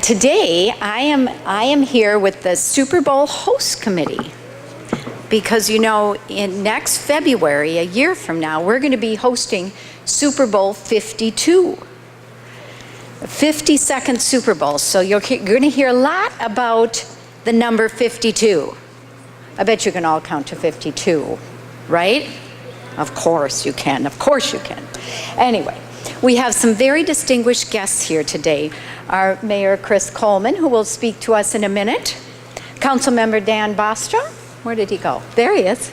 today I am here with the Super Bowl host committee because, you know, in next February, a year from now, we're going to be hosting Super Bowl 52. 52nd Super Bowl. So you're going to hear a lot about the number 52. I bet you can all count to 52, right? Of course you can. Of course you can. Anyway, we have some very distinguished guests here today. Our Mayor Chris Coleman, who will speak to us in a minute. Councilmember Dan Bostrom. Where did he go? There he is.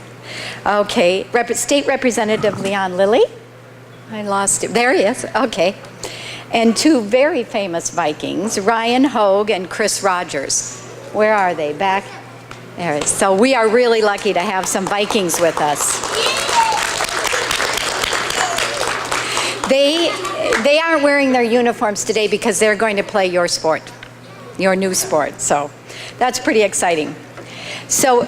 Okay. State Representative Leon Lilly. I lost him. There he is. Okay. And two very famous Vikings, Ryan Hogue and Chris Rogers. Where are they? Back? There it is. So we are really lucky to have some Vikings with us. They aren't wearing their uniforms today because they're going to play your sport, your new sport. So that's pretty exciting. So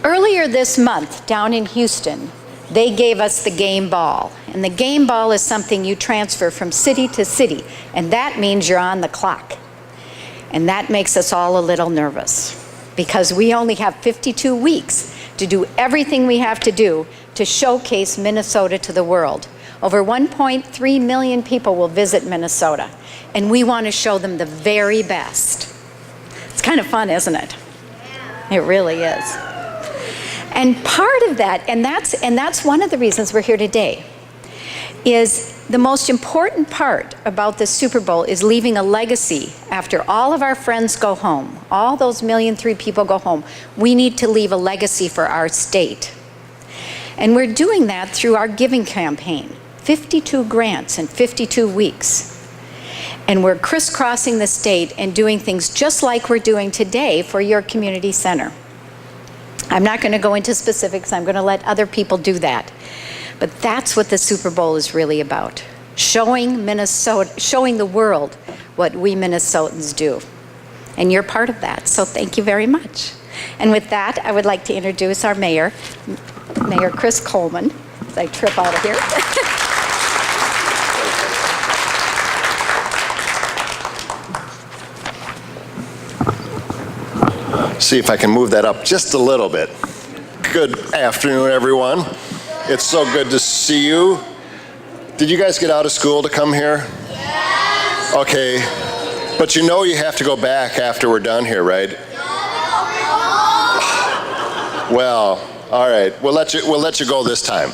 earlier this month down in Houston, they gave us the game ball. And the game ball is something you transfer from city to city. And that means you're on the clock. And that makes us all a little nervous because we only have 52 weeks to do everything we have to do to showcase Minnesota to the world. Over 1.3 million people will visit Minnesota, and we want to show them the very best. It's kind of fun, isn't it? It really is. And part of that, and that's one of the reasons we're here today, is the most important part about the Super Bowl is leaving a legacy after all of our friends go home. All those 1.3 million people go home. We need to leave a legacy for our state. And we're doing that through our giving campaign. 52 grants in 52 weeks. And we're crisscrossing the state and doing things just like we're doing today for your community center. I'm not going to go into specifics. I'm going to let other people do that. But that's what the Super Bowl is really about. Showing the world what we Minnesotans do. And you're part of that. So thank you very much. And with that, I would like to introduce our mayor, Mayor Chris Coleman, as I trip out of here. See if I can move that up just a little bit. Good afternoon, everyone. It's so good to see you. Did you guys get out of school to come here? Yes. Okay, but you know you have to go back after we're done here, right? Well, all right. We'll let you go this time.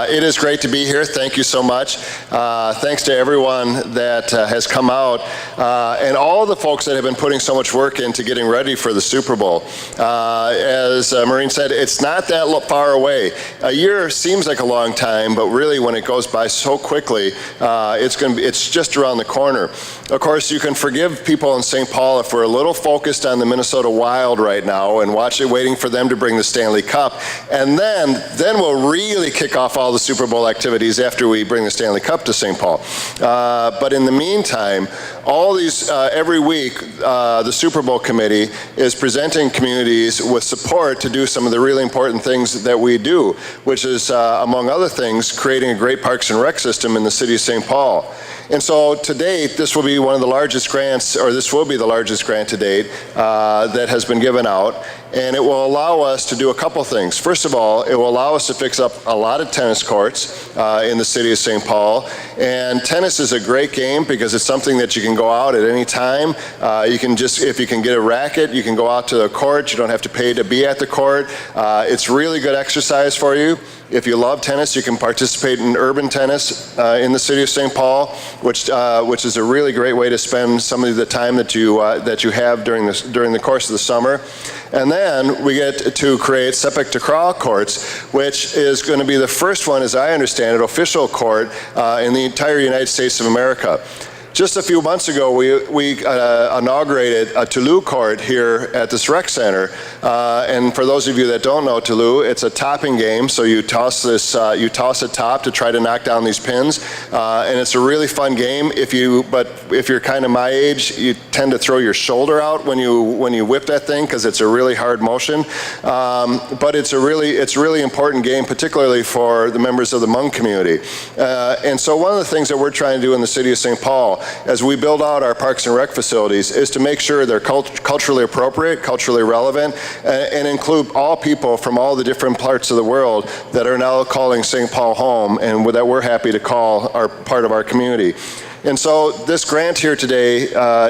It is great to be here. Thank you so much. Thanks to everyone that has come out and all the folks that have been putting so much work into getting ready for the Super Bowl. As Maureen said, it's not that far away. A year seems like a long time, but really when it goes by so quickly, it's just around the corner. Of course, you can forgive people in St. Paul if we're a little focused on the Minnesota Wild right now and waiting for them to bring the Stanley Cup. And then we'll really kick off all the Super Bowl activities after we bring the Stanley Cup to St. Paul. But in the meantime, all these, every week, the Super Bowl committee is presenting communities with support to do some of the really important things that we do, which is, among other things, creating a great Parks and Rec system in the city of St. Paul. And so to date, this will be one of the largest grants, or this will be the largest grant to date that has been given out. And it will allow us to do a couple things. First of all, it will allow us to fix up a lot of tennis courts in the city of St. Paul. And tennis is a great game because it's something that you can go out at any time. You can just, if you can get a racket, you can go out to the court. You don't have to pay to be at the court. It's really good exercise for you. If you love tennis, you can participate in urban tennis in the city of St. Paul, which is a really great way to spend some of the time that you have during the course of the summer. And then we get to create Sepak Tekraw courts, which is going to be the first one, as I understand it, official court in the entire United States of America. Just a few months ago, we inaugurated a Toulouse court here at this rec center. And for those of you that don't know Toulouse, it's a topping game. So you toss a top to try to knock down these pins. And it's a really fun game. But if you're kind of my age, you tend to throw your shoulder out when you whip that thing because it's a really hard motion. But it's a really important game, particularly for the members of the Hmong community. And so one of the things that we're trying to do in the city of St. Paul as we build out our parks and rec facilities is to make sure they're culturally appropriate, culturally relevant, and include all people from all the different parts of the world that are now calling St. Paul home and that we're happy to call part of our community. And so this grant here today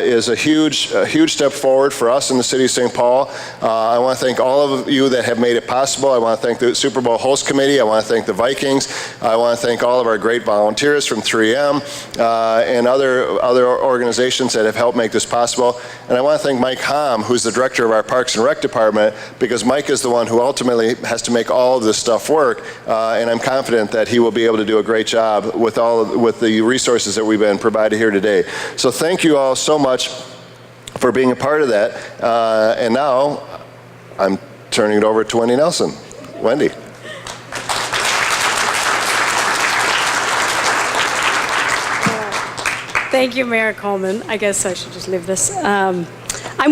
is a huge step forward for us in the city of St. Paul. I want to thank all of you that have made it possible. I want to thank the Super Bowl host committee. I want to thank the Vikings. I want to thank all of our great volunteers from 3M and other organizations that have helped make this possible. And I want to thank Mike Hom, who's the director of our Parks and Rec department, because Mike is the one who ultimately has to make all of this stuff work. And I'm confident that he will be able to do a great job with the resources that we've been provided here today. So thank you all so much for being a part of that. And now I'm turning it over to Wendy Nelson. Wendy. Thank you, Mayor Coleman. I guess I should just leave this. I'm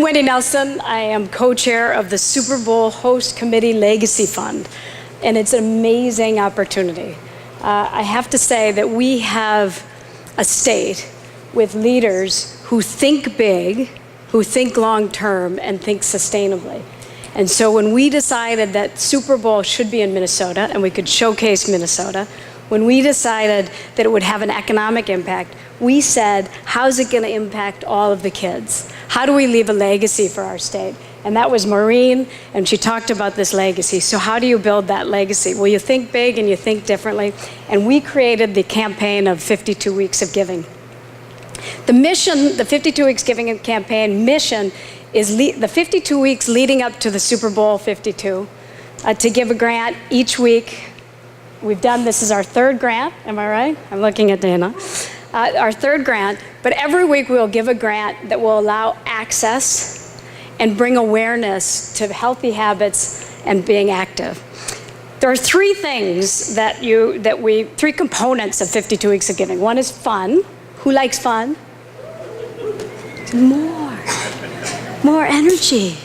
Wendy Nelson. I am co-chair of the Super Bowl Host Committee Legacy Fund, and it's an amazing opportunity. I have to say that we have a state with leaders who think big, who think long-term, and think sustainably. And so when we decided that Super Bowl should be in Minnesota and we could showcase Minnesota, when we decided that it would have an economic impact, we said, how's it going to impact all of the kids? How do we leave a legacy for our state? And that was Maureen, and she talked about this legacy. So how do you build that legacy? Well, you think big and you think differently. And we created the campaign of 52 Weeks of Giving. The mission, the 52 Weeks Giving campaign mission is the 52 weeks leading up to the Super Bowl 52 to give a grant each week. We've done, this is our third grant, am I right? I'm looking at Dana. Our third grant, but every week we'll give a grant that will allow access and bring awareness to healthy habits and being active. There are three things three components of 52 Weeks of Giving. One is fun. Who likes fun? More energy.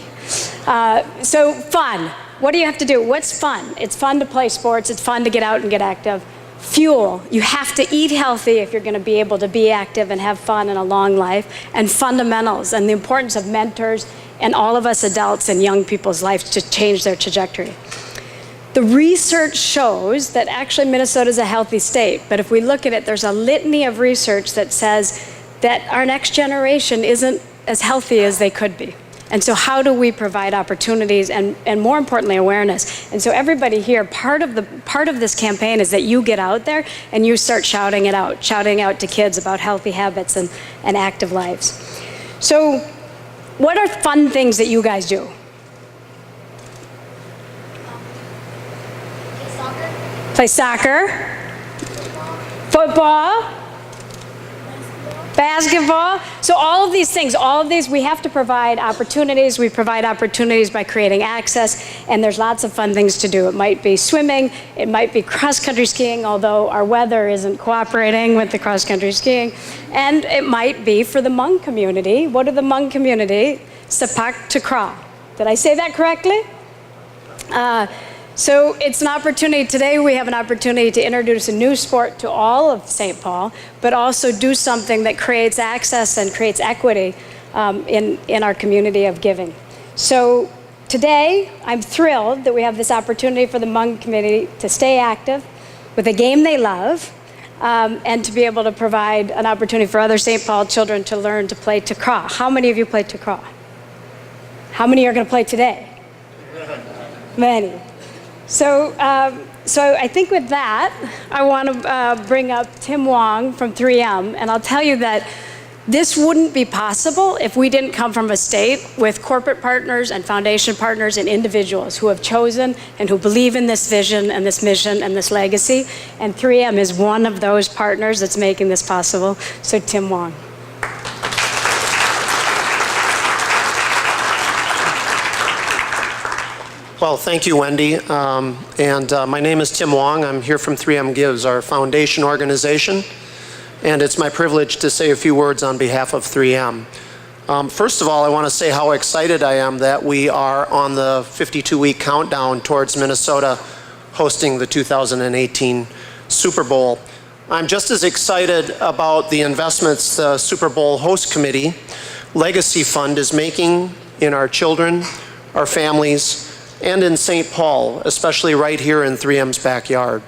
So fun. What do you have to do? What's fun? It's fun to play sports. It's fun to get out and get active. Fuel. You have to eat healthy if you're going to be able to be active and have fun in a long life. And fundamentals and the importance of mentors and all of us adults in young people's lives to change their trajectory. The research shows that actually Minnesota is a healthy state, but if we look at it, there's a litany of research that says that our next generation isn't as healthy as they could be. And so how do we provide opportunities and more importantly, awareness? And so everybody here, part of this campaign is that you get out there and you start shouting out to kids about healthy habits and active lives. So what are fun things that you guys do? Play soccer, football, basketball. So all of these things, we have to provide opportunities. We provide opportunities by creating access, and there's lots of fun things to do. It might be swimming, it might be cross-country skiing, although our weather isn't cooperating with the cross-country skiing. And it might be for the Hmong community. What are the Hmong community? Sepak Tekraw. Did I say that correctly? So it's an opportunity. Today we have an opportunity to introduce a new sport to all of St. Paul, but also do something that creates access and creates equity in our community of giving. So today I'm thrilled that we have this opportunity for the Hmong community to stay active with a game they love and to be able to provide an opportunity for other St. Paul children to learn to play Tekraw. How many of you play Tekraw? How many are going to play today? Many. So I think with that, I want to bring up Tim Wong from 3M, and I'll tell you that this wouldn't be possible if we didn't come from a state with corporate partners and foundation partners and individuals who have chosen and who believe in this vision and this mission and this legacy, and 3M is one of those partners that's making this possible. So Tim Wong. Well, thank you, Wendy. My name is Tim Wong. I'm here from 3M Gives, our foundation organization, and it's my privilege to say a few words on behalf of 3M. First of all, I want to say how excited I am that we are on the 52-week countdown towards Minnesota hosting the 2018 Super Bowl. I'm just as excited about the investments the Super Bowl Host Committee Legacy Fund is making in our children, our families, and in St. Paul, especially right here in 3M's backyard.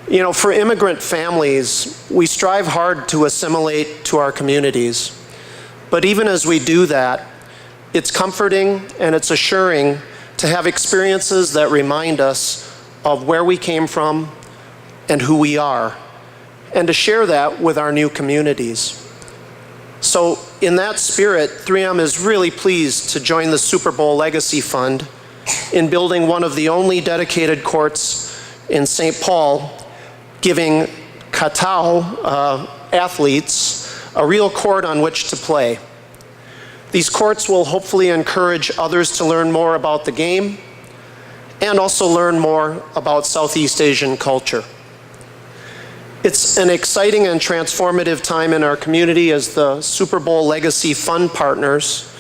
You know, for immigrant families, we strive hard to assimilate to our communities. But even as we do that, it's comforting and it's assuring to have experiences that remind us of where we came from and who we are, and to share that with our new communities. So in that spirit, 3M is really pleased to join the Super Bowl Legacy Fund in building one of the only dedicated courts in St. Paul, giving Katao athletes a real court on which to play. These courts will hopefully encourage others to learn more about the game and also learn more about Southeast Asian culture. It's an exciting and transformative time in our community as the Super Bowl Legacy Fund partners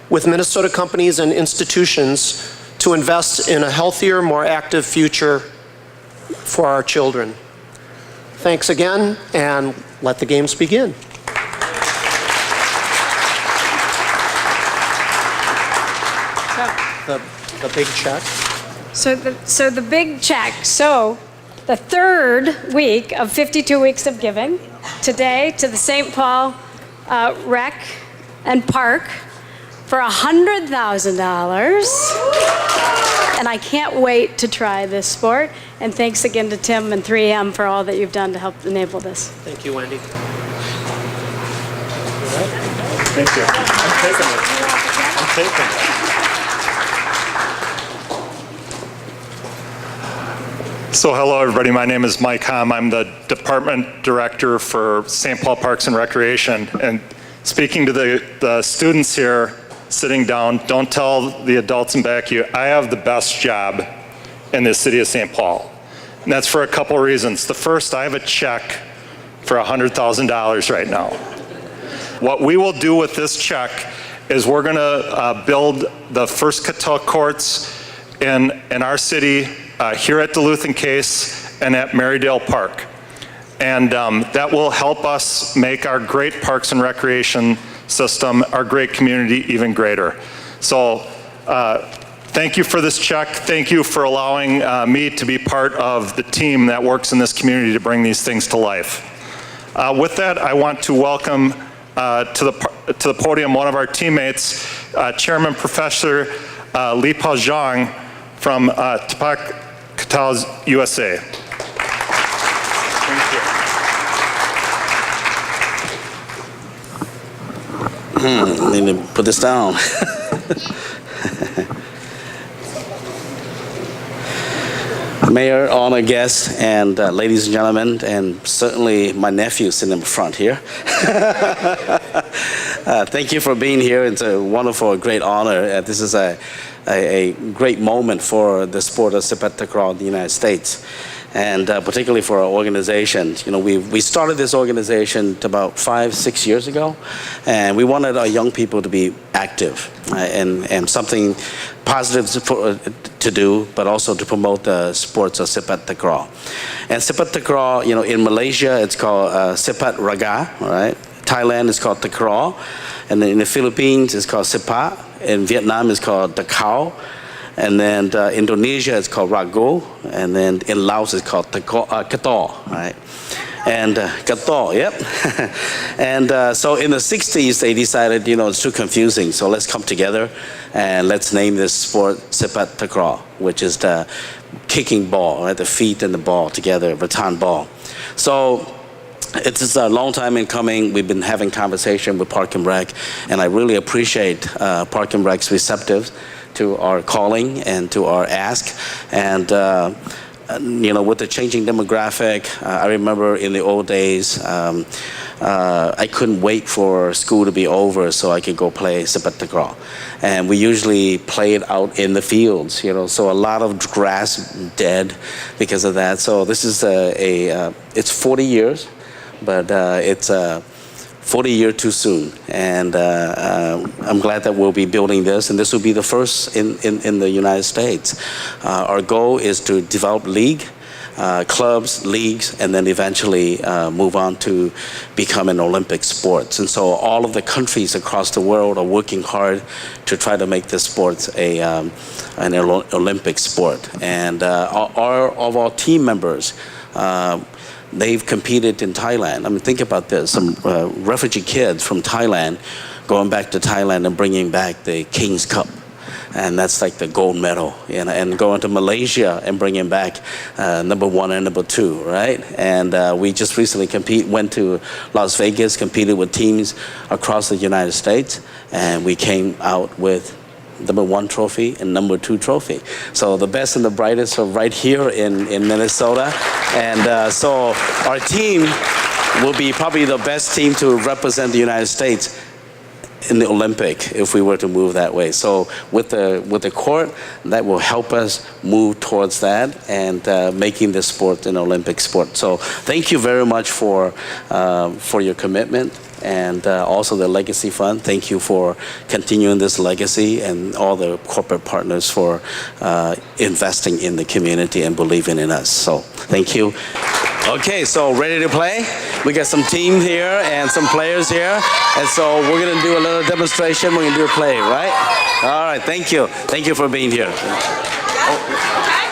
with Minnesota companies and institutions to invest in a healthier, more active future for our children. Thanks again, and let the games begin. The big check. So the big check. So the third week of 52 weeks of giving, today to the St. Paul Rec and Park for $100,000. And I can't wait to try this sport. And thanks again to Tim and 3M for all that you've done to help enable this. Thank you, Wendy. Thank you. I'm taking it. I'm taking it. So hello everybody, my name is Mike Hom. I'm the Department Director for St. Paul Parks and Recreation. And speaking to the students here sitting down, don't tell the adults in back of you, I have the best job in the city of St. Paul. And that's for a couple reasons. The first, I have a check for $100,000 right now. What we will do with this check is we're gonna build the first Katao courts in our city, here at Duluth and Case and at Marydale Park. And that will help us make our great parks and recreation system, our great community, even greater. So thank you for this check. Thank you for allowing me to be part of the team that works in this community to bring these things to life. With that, I want to welcome to the podium one of our teammates, Chairman Professor Li Pao Zhang from Sepak Tekraw, USA. I need to put this down. Mayor, honored guests, and ladies and gentlemen, and certainly my nephew sitting in the front here. Thank you for being here. It's a wonderful, great honor. This is a great moment for the sport of Sepak Tekraw in the United States, and particularly for our organization. You know, we started this organization about 5-6 years ago, and we wanted our young people to be active and something positive to do, but also to promote the sports of Sepak Tekraw. And Sepak Tekraw, you know, in Malaysia it's called Sepak Raga, right? Thailand is called Tekraw, and then in the Philippines it's called Sepak. In Vietnam it's called Tekraw, and then Indonesia it's called Rago, and then in Laos it's called Katao, right? And Katao, yep. And so in the 60s they decided, you know, it's too confusing, so let's come together and let's name this sport Sepak Tekraw, which is the kicking ball, right? The feet and the ball together, rattan ball. So it's a long time in coming. We've been having conversation with Park and Rec, and I really appreciate Park and Rec's receptive to our calling and to our ask. And you know, with the changing demographic, I remember in the old days, I couldn't wait for school to be over so I could go play Sepak Tekraw. And we usually played out in the fields, you know, so a lot of grass dead because of that. So this is it's 40 years. But it's 40 years too soon, and I'm glad that we'll be building this, and this will be the first in the United States. Our goal is to develop league clubs, leagues, and then eventually move on to become an Olympic sport. And so all of the countries across the world are working hard to try to make this sport an Olympic sport. And our team members, they've competed in Thailand. I mean, think about this, some refugee kids from Thailand going back to Thailand and bringing back the King's Cup. And that's like the gold medal, and going to Malaysia and bringing back number 1 and number 2, right? And we just recently went to Las Vegas, competed with teams across the United States, and we came out with number 1 trophy and number 2 trophy. So the best and the brightest are right here in Minnesota. And so our team will be probably the best team to represent the United States in the Olympic if we were to move that way. So with the court, that will help us move towards that and making this sport an Olympic sport. So thank you very much for your commitment. And also the Legacy Fund, thank you for continuing this legacy, and all the corporate partners for investing in the community and believing in us. So thank you. Okay, so ready to play? We got some team here and some players here. And so we're gonna do a little demonstration. We're gonna do a play, right? All right, thank you. Thank you for being here. Oh.